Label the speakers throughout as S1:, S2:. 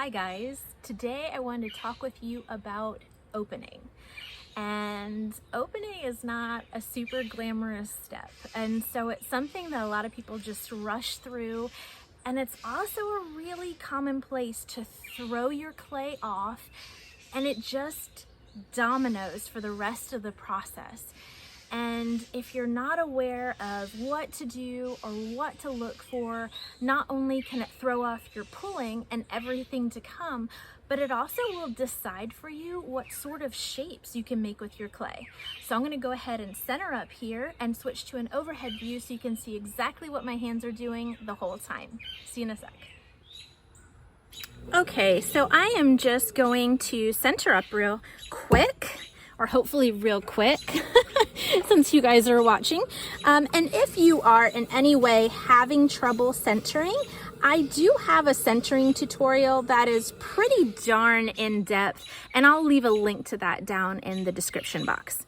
S1: Hi guys, today I wanted to talk with you about opening. And opening is not a super glamorous step. And so it's something that a lot of people just rush through. And it's also a really common place to throw your clay off and it just dominoes for the rest of the process. And if you're not aware of what to do or what to look for, not only can it throw off your pulling and everything to come, but it also will decide for you what sort of shapes you can make with your clay. So I'm going to go ahead and center up here and switch to an overhead view so you can see exactly what my hands are doing the whole time. See you in a sec. Okay, so I am just going to center up real quick, or hopefully real quick, since you guys are watching. And if you are in any way having trouble centering, I do have a centering tutorial that is pretty darn in-depth, and I'll leave a link to that down in the description box.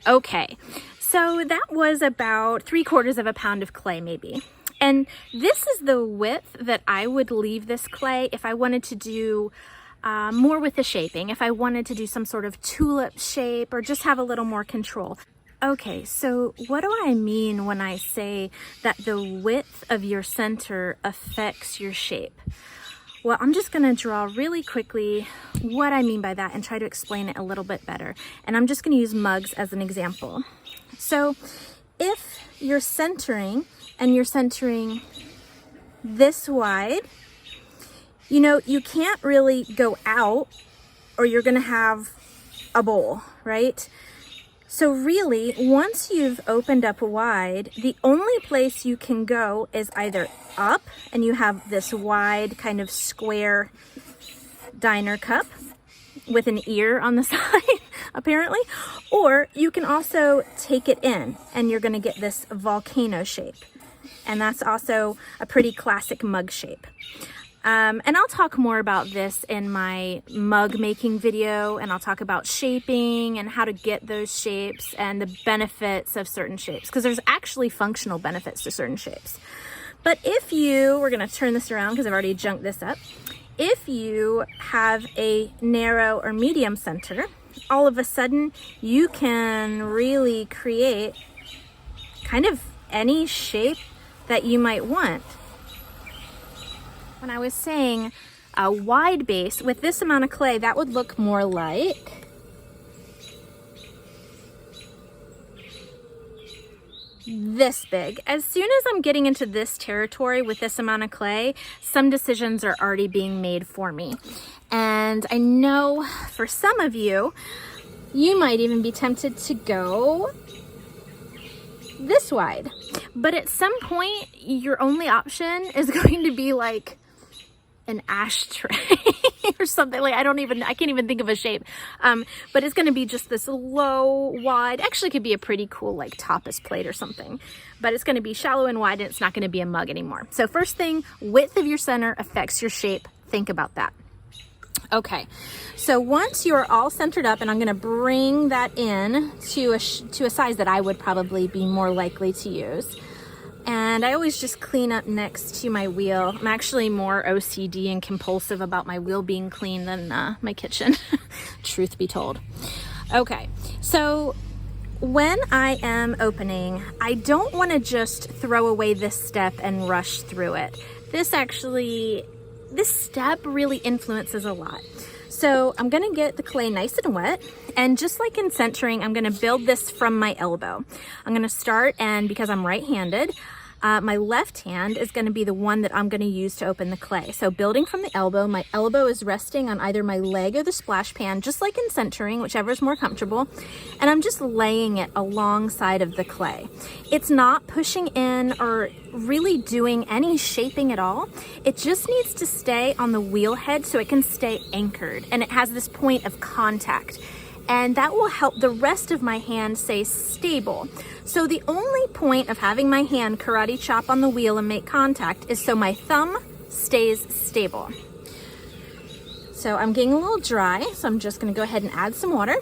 S1: Okay, so that was about 3/4 pound of clay maybe. And this is the width that I would leave this clay if I wanted to do more with the shaping, if I wanted to do some sort of tulip shape or just have a little more control. Okay, so what do I mean when I say that the width of your center affects your shape? Well, I'm just gonna draw really quickly what I mean by that and try to explain it a little bit better. And I'm just gonna use mugs as an example. So if you're centering and you're centering this wide, you know, you can't really go out or you're gonna have a bowl, right? So really, once you've opened up wide, the only place you can go is either up and you have this wide kind of square diner cup with an ear on the side, apparently, or you can also take it in and you're gonna get this volcano shape. And that's also a pretty classic mug shape. And I'll talk more about this in my mug making video, and I'll talk about shaping and how to get those shapes and the benefits of certain shapes, because there's actually functional benefits to certain shapes. But if you, we're gonna turn this around because I've already junked this up. If you have a narrow or medium center, all of a sudden you can really create kind of any shape that you might want. When I was saying a wide base, with this amount of clay, that would look more like this big. As soon as I'm getting into this territory with this amount of clay, some decisions are already being made for me. And I know for some of you, you might even be tempted to go this wide. But at some point, your only option is going to be like an ashtray or something. Like I can't even think of a shape. But it's gonna be just this low, wide, actually could be a pretty cool like tapas plate or something. But it's gonna be shallow and wide and it's not gonna be a mug anymore. So first thing, width of your center affects your shape. Think about that. Okay, so once you're all centered up, and I'm gonna bring that in to a size that I would probably be more likely to use. And I always just clean up next to my wheel. I'm actually more OCD and compulsive about my wheel being clean than my kitchen, truth be told. Okay, so when I am opening, I don't want to just throw away this step and rush through it. This step really influences a lot. So I'm gonna get the clay nice and wet, and just like in centering, I'm gonna build this from my elbow. I'm gonna start, and because I'm right-handed, my left hand is gonna be the one that I'm gonna use to open the clay. So building from the elbow, my elbow is resting on either my leg or the splash pan, just like in centering, whichever is more comfortable, and I'm just laying it alongside of the clay. It's not pushing in or really doing any shaping at all. It just needs to stay on the wheel head so it can stay anchored, and it has this point of contact. And that will help the rest of my hand stay stable. So the only point of having my hand karate chop on the wheel and make contact is so my thumb stays stable. So I'm getting a little dry, so I'm just gonna go ahead and add some water.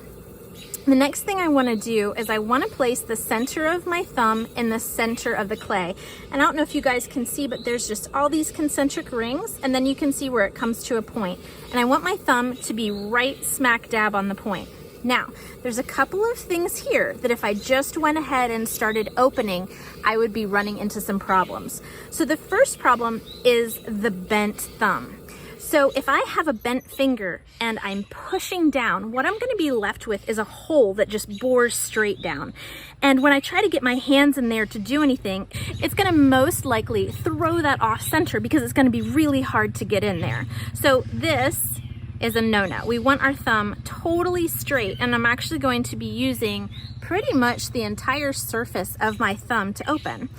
S1: The next thing I want to do is I want to place the center of my thumb in the center of the clay. And I don't know if you guys can see, but there's just all these concentric rings, and then you can see where it comes to a point. And I want my thumb to be right smack dab on the point. Now, there's a couple of things here that if I just went ahead and started opening, I would be running into some problems. So the first problem is the bent thumb. So if I have a bent finger and I'm pushing down, what I'm going to be left with is a hole that just bores straight down. And when I try to get my hands in there to do anything, it's going to most likely throw that off center because it's going to be really hard to get in there. So this is a no-no. We want our thumb totally straight, and I'm actually going to be using pretty much the entire surface of my thumb to open.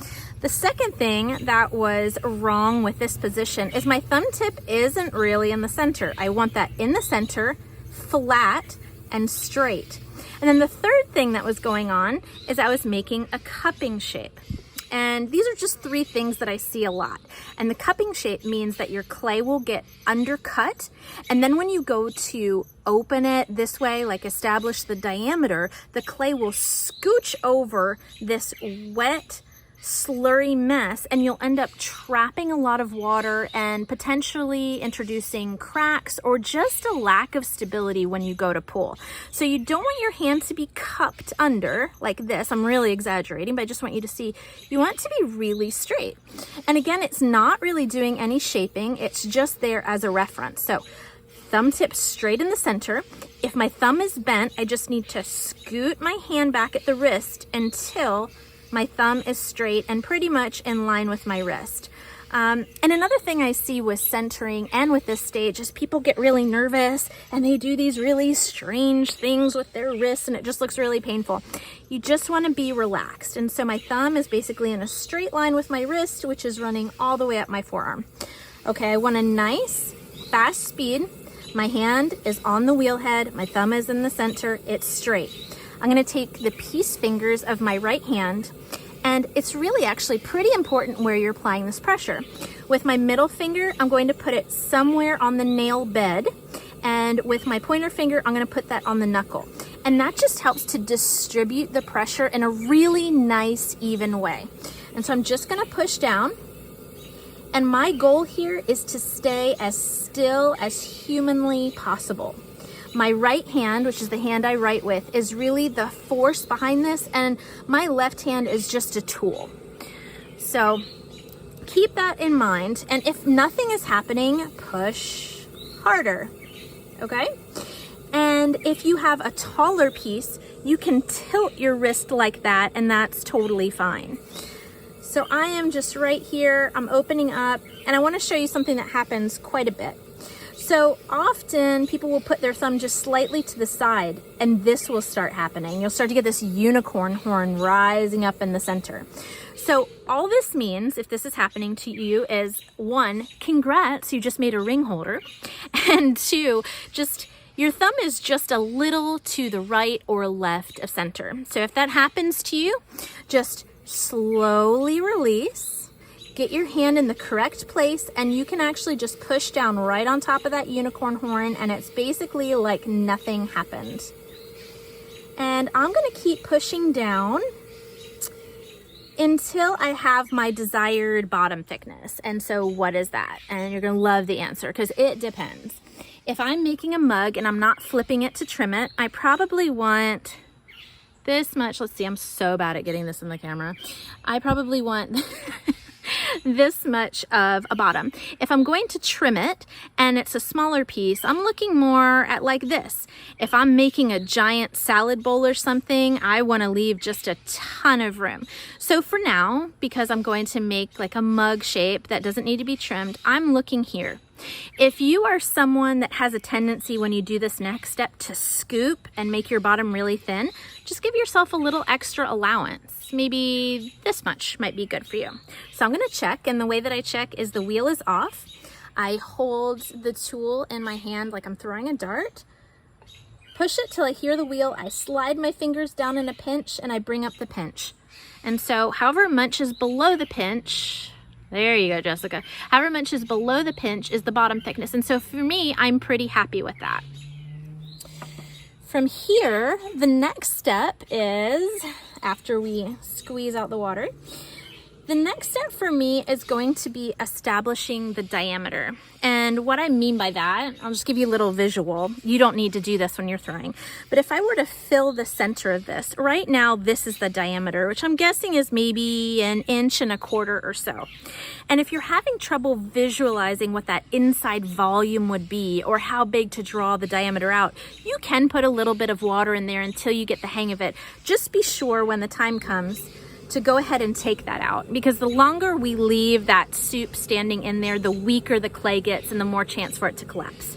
S1: The second thing that was wrong with this position is my thumb tip isn't really in the center. I want that in the center, flat and straight. And then the third thing that was going on is I was making a cupping shape. And these are just three things that I see a lot. And the cupping shape means that your clay will get undercut. And then when you go to open it this way, like establish the diameter, the clay will scooch over this wet, slurry mess, and you'll end up trapping a lot of water and potentially introducing cracks or just a lack of stability when you go to pull. So you don't want your hand to be cupped under like this. I'm really exaggerating, but I just want you to see, you want it to be really straight. And again, it's not really doing any shaping. It's just there as a reference. So thumb tip straight in the center. If my thumb is bent, I just need to scoot my hand back at the wrist until my thumb is straight and pretty much in line with my wrist. And another thing I see with centering and with this stage is people get really nervous and they do these really strange things with their wrists and it just looks really painful. You just want to be relaxed. And so my thumb is basically in a straight line with my wrist, which is running all the way up my forearm. Okay, I want a nice, fast speed. My hand is on the wheel head. My thumb is in the center. It's straight. I'm going to take the peace fingers of my right hand, and it's really actually pretty important where you're applying this pressure. With my middle finger, I'm going to put it somewhere on the nail bed, and with my pointer finger, I'm going to put that on the knuckle. And that just helps to distribute the pressure in a really nice, even way. And so I'm just going to push down, and my goal here is to stay as still as humanly possible. My right hand, which is the hand I write with, is really the force behind this, and my left hand is just a tool. So keep that in mind, and if nothing is happening, push harder, okay? And if you have a taller piece, you can tilt your wrist like that, and that's totally fine. So I am just right here, I'm opening up, and I want to show you something that happens quite a bit. So often people will put their thumb just slightly to the side and this will start happening. You'll start to get this unicorn horn rising up in the center. So all this means, if this is happening to you, is one, congrats, you just made a ring holder. And two, just your thumb is just a little to the right or left of center. So if that happens to you, just slowly release. Get your hand in the correct place, and you can actually just push down right on top of that unicorn horn, and it's basically like nothing happened. And I'm going to keep pushing down until I have my desired bottom thickness. And so what is that? And you're going to love the answer because it depends. If I'm making a mug and I'm not flipping it to trim it, I probably want this much. Let's see, I'm so bad at getting this in the camera. I probably want this much of a bottom. If I'm going to trim it and it's a smaller piece, I'm looking more at like this. If I'm making a giant salad bowl or something, I want to leave just a ton of room. So for now, because I'm going to make like a mug shape that doesn't need to be trimmed, I'm looking here. If you are someone that has a tendency when you do this next step to scoop and make your bottom really thin, just give yourself a little extra allowance. Maybe this much might be good for you. So I'm going to check, and the way that I check is the wheel is off. I hold the tool in my hand like I'm throwing a dart. Push it till I hear the wheel. I slide my fingers down in a pinch and I bring up the pinch. And so however much is below the pinch, there you go, Jessica. However much is below the pinch is the bottom thickness. And so for me, I'm pretty happy with that. From here, the next step is, after we squeeze out the water, the next step for me is going to be establishing the diameter. And what I mean by that, I'll just give you a little visual. You don't need to do this when you're throwing. But if I were to fill the center of this, right now this is the diameter, which I'm guessing is maybe 1.25 inches or so. And if you're having trouble visualizing what that inside volume would be or how big to draw the diameter out, you can put a little bit of water in there until you get the hang of it. Just be sure when the time comes to go ahead and take that out, because the longer we leave that soup standing in there, the weaker the clay gets and the more chance for it to collapse.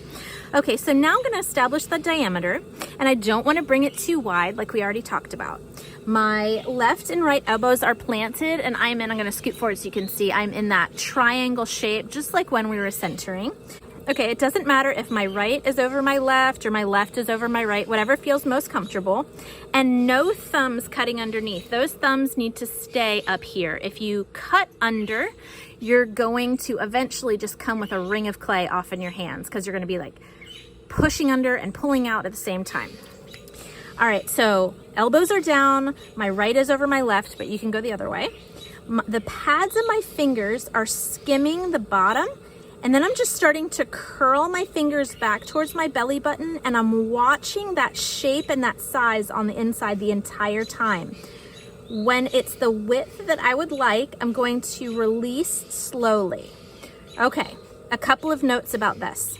S1: Okay, so now I'm gonna establish the diameter, and I don't wanna bring it too wide like we already talked about. My left and right elbows are planted, and I'm gonna scoot forward so you can see I'm in that triangle shape, just like when we were centering. Okay, it doesn't matter if my right is over my left or my left is over my right, whatever feels most comfortable. And no thumbs cutting underneath. Those thumbs need to stay up here. If you cut under, you're going to eventually just come with a ring of clay off in your hands, because you're gonna be like pushing under and pulling out at the same time. All right, so elbows are down, my right is over my left, but you can go the other way. The pads of my fingers are skimming the bottom, and then I'm just starting to curl my fingers back towards my belly button, and I'm watching that shape and that size on the inside the entire time. When it's the width that I would like, I'm going to release slowly. Okay, a couple of notes about this.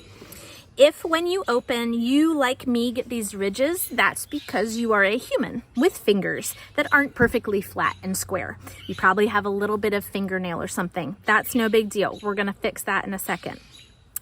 S1: If when you open, you, like me, get these ridges, that's because you are a human with fingers that aren't perfectly flat and square. You probably have a little bit of fingernail or something. That's no big deal. We're gonna fix that in a second.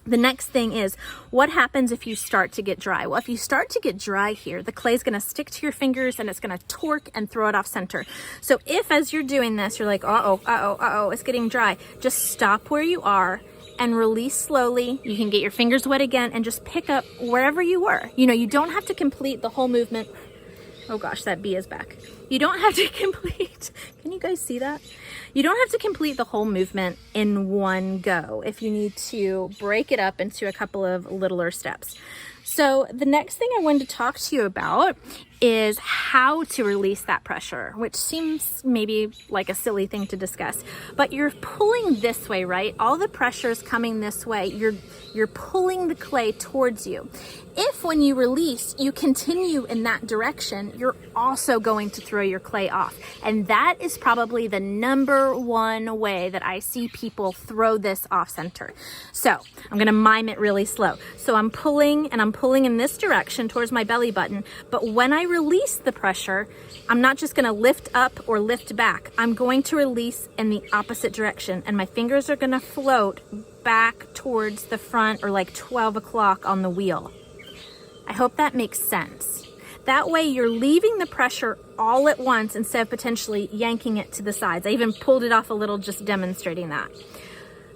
S1: The next thing is, what happens if you start to get dry? Well, if you start to get dry here, the clay is gonna stick to your fingers and it's gonna torque and throw it off center. So if as you're doing this, you're like, uh-oh, it's getting dry, just stop where you are and release slowly. You can get your fingers wet again and just pick up wherever you were. You know, you don't have to complete the whole movement. Oh gosh, that bee is back. You don't have to complete, can you guys see that? You don't have to complete the whole movement in one go if you need to break it up into a couple of littler steps. So the next thing I wanted to talk to you about is how to release that pressure, which seems maybe like a silly thing to discuss, but you're pulling this way, right? All the pressure is coming this way. You're pulling the clay towards you. If when you release, you continue in that direction, you're also going to throw your clay off. And that is probably the #1 way that I see people throw this off center. So I'm gonna mime it really slow. So I'm pulling in this direction towards my belly button, but when I release the pressure, I'm not just gonna lift up or lift back. I'm going to release in the opposite direction, and my fingers are gonna float back towards the front, or like 12 o'clock on the wheel. I hope that makes sense. That way you're leaving the pressure all at once instead of potentially yanking it to the sides. I even pulled it off a little just demonstrating that.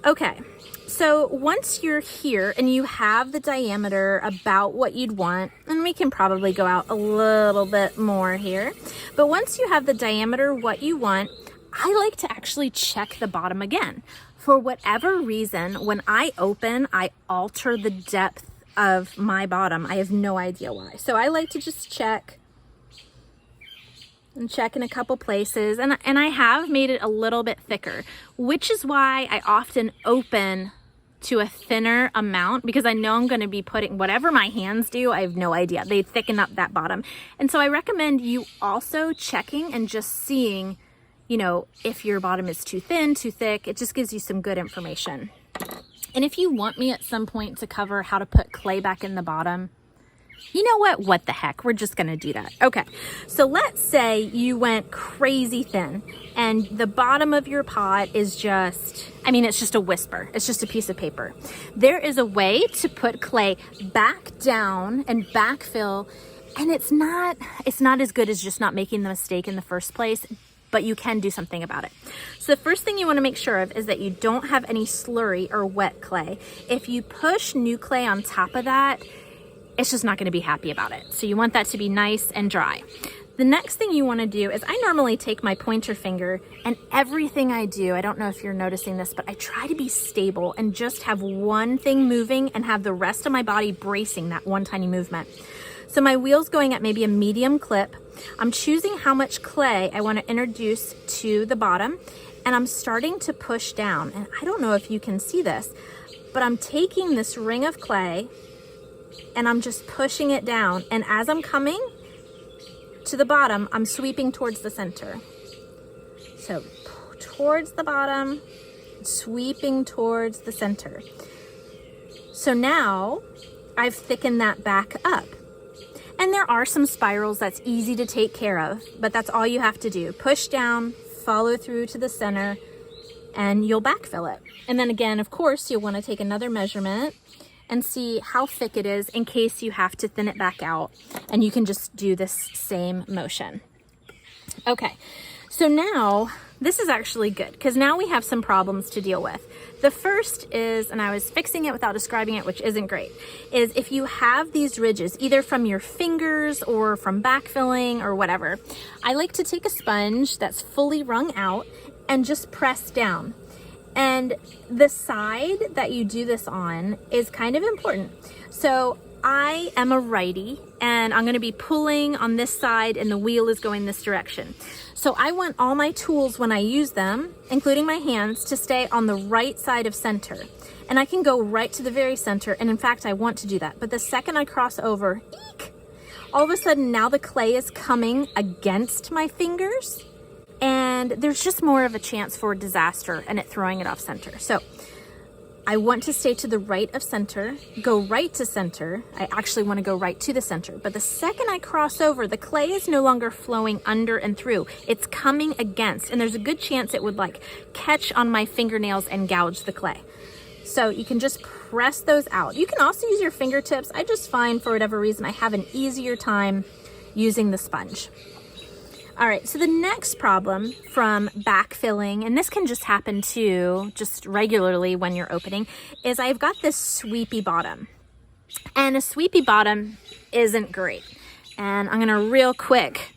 S1: Okay, so once you're here and you have the diameter about what you'd want, and we can probably go out a little bit more here, but once you have the diameter what you want, I like to actually check the bottom again. For whatever reason, when I open, I alter the depth of my bottom. I have no idea why. So I like to just check and check in a couple places, and I have made it a little bit thicker, which is why I often open to a thinner amount, because I know I'm going to be putting whatever my hands do. I have no idea. They thicken up that bottom. And so I recommend you also checking and just seeing, you know, if your bottom is too thin, too thick. It just gives you some good information. And if you want me at some point to cover how to put clay back in the bottom, you know what the heck, we're just gonna do that. Okay, so let's say you went crazy thin and the bottom of your pot is just, it's just a whisper. It's just a piece of paper. There is a way to put clay back down and backfill, and it's not as good as just not making the mistake in the first place, but you can do something about it. So the first thing you want to make sure of is that you don't have any slurry or wet clay. If you push new clay on top of that, it's just not going to be happy about it. So you want that to be nice and dry. The next thing you want to do is, I normally take my pointer finger, and everything I do, I don't know if you're noticing this, but I try to be stable and just have one thing moving and have the rest of my body bracing that one tiny movement. So my wheel's going at maybe a medium clip. I'm choosing how much clay I want to introduce to the bottom, and I'm starting to push down. And I don't know if you can see this, but I'm taking this ring of clay and I'm just pushing it down. And as I'm coming to the bottom, I'm sweeping towards the center. So towards the bottom, sweeping towards the center. So now I've thickened that back up. And there are some spirals that's easy to take care of, but that's all you have to do. Push down, follow through to the center, and you'll backfill it. And then again, of course, you'll want to take another measurement and see how thick it is in case you have to thin it back out, and you can just do this same motion. Okay, so now this is actually good because now we have some problems to deal with. The first is, and I was fixing it without describing it, which isn't great, is if you have these ridges, either from your fingers or from backfilling or whatever, I like to take a sponge that's fully wrung out and just press down. And the side that you do this on is kind of important. So I am a righty and I'm going to be pulling on this side and the wheel is going this direction. So I want all my tools when I use them, including my hands, to stay on the right side of center. And I can go right to the very center, and in fact I want to do that. But the second I cross over, eek, all of a sudden now the clay is coming against my fingers, and there's just more of a chance for disaster and it throwing it off center. So I want to stay to the right of center, go right to center. I actually want to go right to the center. But the second I cross over, the clay is no longer flowing under and through. It's coming against, and there's a good chance it would like catch on my fingernails and gouge the clay. So you can just press those out. You can also use your fingertips. I just find for whatever reason, I have an easier time using the sponge. All right, so the next problem from backfilling, and this can just happen too, just regularly when you're opening, is I've got this sweepy bottom. And a sweepy bottom isn't great. And I'm gonna real quick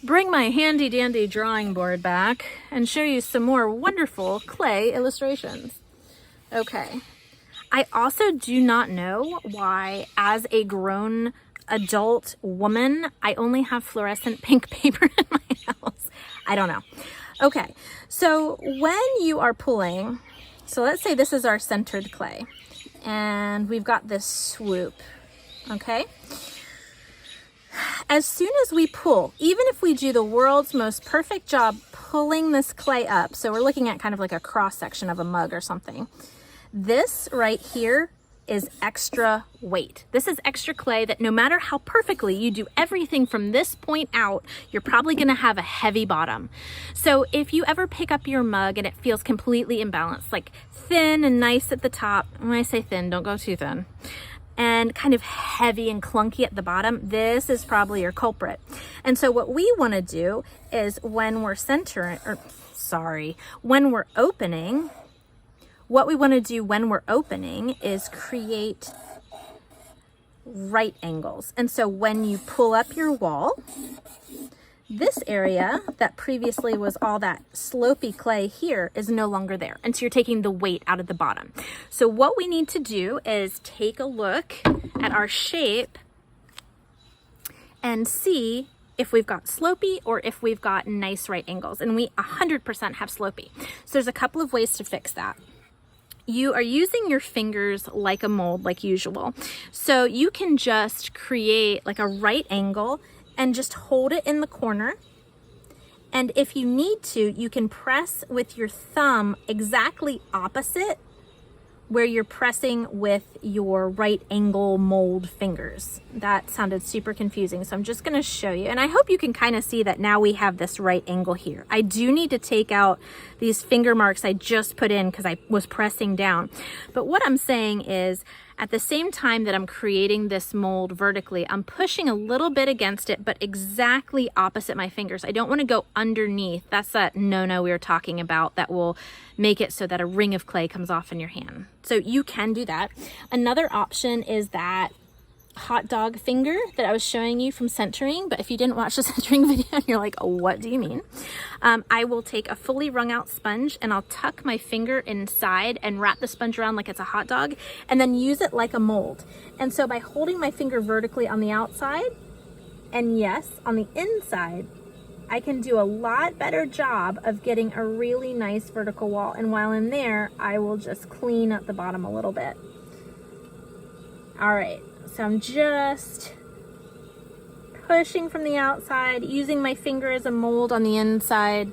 S1: bring my handy dandy drawing board back and show you some more wonderful clay illustrations. Okay, I also do not know why, as a grown adult woman, I only have fluorescent pink paper in my house. I don't know. Okay, so when you are pulling, so let's say this is our centered clay and we've got this swoop, okay? As soon as we pull, even if we do the world's most perfect job pulling this clay up, so we're looking at kind of like a cross section of a mug or something, this right here is extra weight. This is extra clay that no matter how perfectly you do everything from this point out, you're probably gonna have a heavy bottom. So if you ever pick up your mug and it feels completely imbalanced, like thin and nice at the top, when I say thin, don't go too thin, and kind of heavy and clunky at the bottom, this is probably your culprit. And so what we wanna do is when we're when we're opening, what we want to do when we're opening is create right angles. And so when you pull up your wall, this area that previously was all that slopey clay here is no longer there. And so you're taking the weight out of the bottom. So what we need to do is take a look at our shape and see if we've got slopey or if we've got nice right angles. And we 100% have slopey. So there's a couple of ways to fix that. You are using your fingers like a mold, like usual. So you can just create like a right angle and just hold it in the corner. And if you need to, you can press with your thumb exactly opposite where you're pressing with your right angle mold fingers. That sounded super confusing, so I'm just gonna show you. And I hope you can kind of see that now we have this right angle here. I do need to take out these finger marks I just put in because I was pressing down. But what I'm saying is, at the same time that I'm creating this mold vertically, I'm pushing a little bit against it, but exactly opposite my fingers. I don't want to go underneath. That's that no-no we were talking about that will make it so that a ring of clay comes off in your hand. So you can do that. Another option is that hot dog finger that I was showing you from centering, but if you didn't watch the centering video, you're like, oh, what do you mean? I will take a fully wrung out sponge and I'll tuck my finger inside and wrap the sponge around like it's a hot dog and then use it like a mold. And so by holding my finger vertically on the outside and yes, on the inside, I can do a lot better job of getting a really nice vertical wall. And while I'm there, I will just clean up the bottom a little bit. All right. So I'm just pushing from the outside, using my finger as a mold on the inside,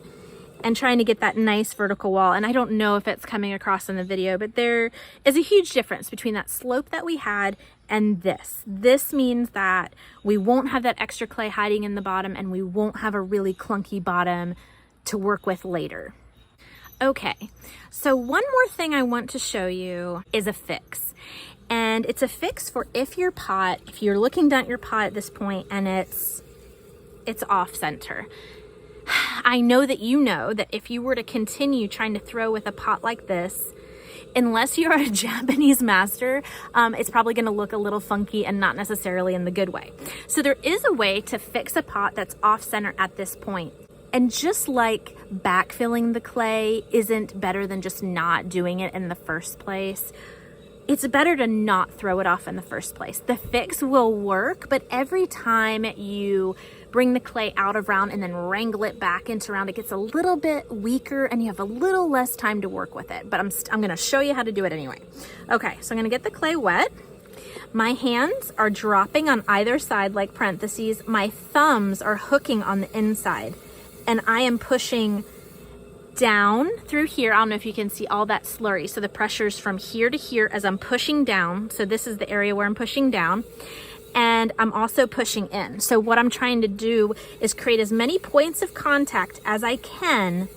S1: and trying to get that nice vertical wall. And I don't know if it's coming across in the video, but there is a huge difference between that slope that we had and this. This means that we won't have that extra clay hiding in the bottom and we won't have a really clunky bottom to work with later. Okay, so one more thing I want to show you is a fix. And it's a fix for if you're looking down at your pot at this point and it's off center. I know that if you were to continue trying to throw with a pot like this, unless you're a Japanese master, it's probably gonna look a little funky and not necessarily in the good way. So there is a way to fix a pot that's off center at this point. And just like backfilling the clay isn't better than just not doing it in the first place, it's better to not throw it off in the first place. The fix will work, but every time you bring the clay out of round and then wrangle it back into round, it gets a little bit weaker and you have a little less time to work with it. But I'm gonna show you how to do it anyway. Okay, so I'm gonna get the clay wet. My hands are dropping on either side like parentheses. My thumbs are hooking on the inside and I am pushing down through here. I don't know if you can see all that slurry. So the pressure's from here to here as I'm pushing down. So this is the area where I'm pushing down. And I'm also pushing in. So what I'm trying to do is create as many points of contact as I can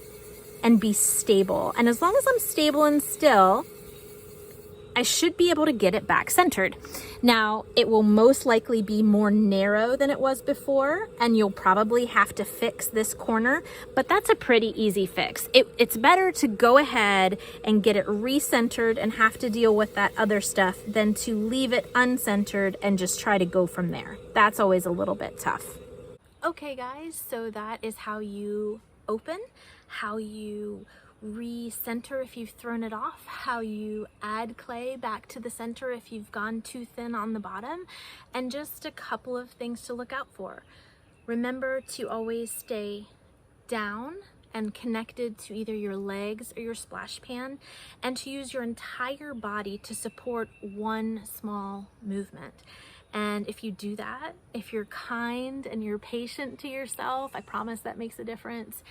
S1: and be stable. And as long as I'm stable and still, I should be able to get it back centered. Now, it will most likely be more narrow than it was before, and you'll probably have to fix this corner, but that's a pretty easy fix. It's better to go ahead and get it recentered and have to deal with that other stuff than to leave it uncentered and just try to go from there. That's always a little bit tough. Okay guys, so that is how you open, how you recenter if you've thrown it off, how you add clay back to the center if you've gone too thin on the bottom, and just a couple of things to look out for. Remember to always stay down and connected to either your legs or your splash pan, and to use your entire body to support one small movement. And if you do that, if you're kind and you're patient to yourself, I promise that makes a difference.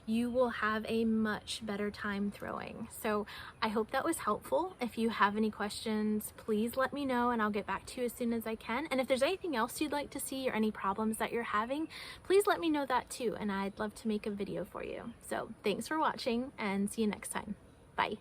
S1: You will have a much better time throwing. So I hope that was helpful. If you have any questions, please let me know and I'll get back to you as soon as I can. And if there's anything else you'd like to see or any problems that you're having, please let me know that too. And I'd love to make a video for you. So thanks for watching and see you next time. Bye.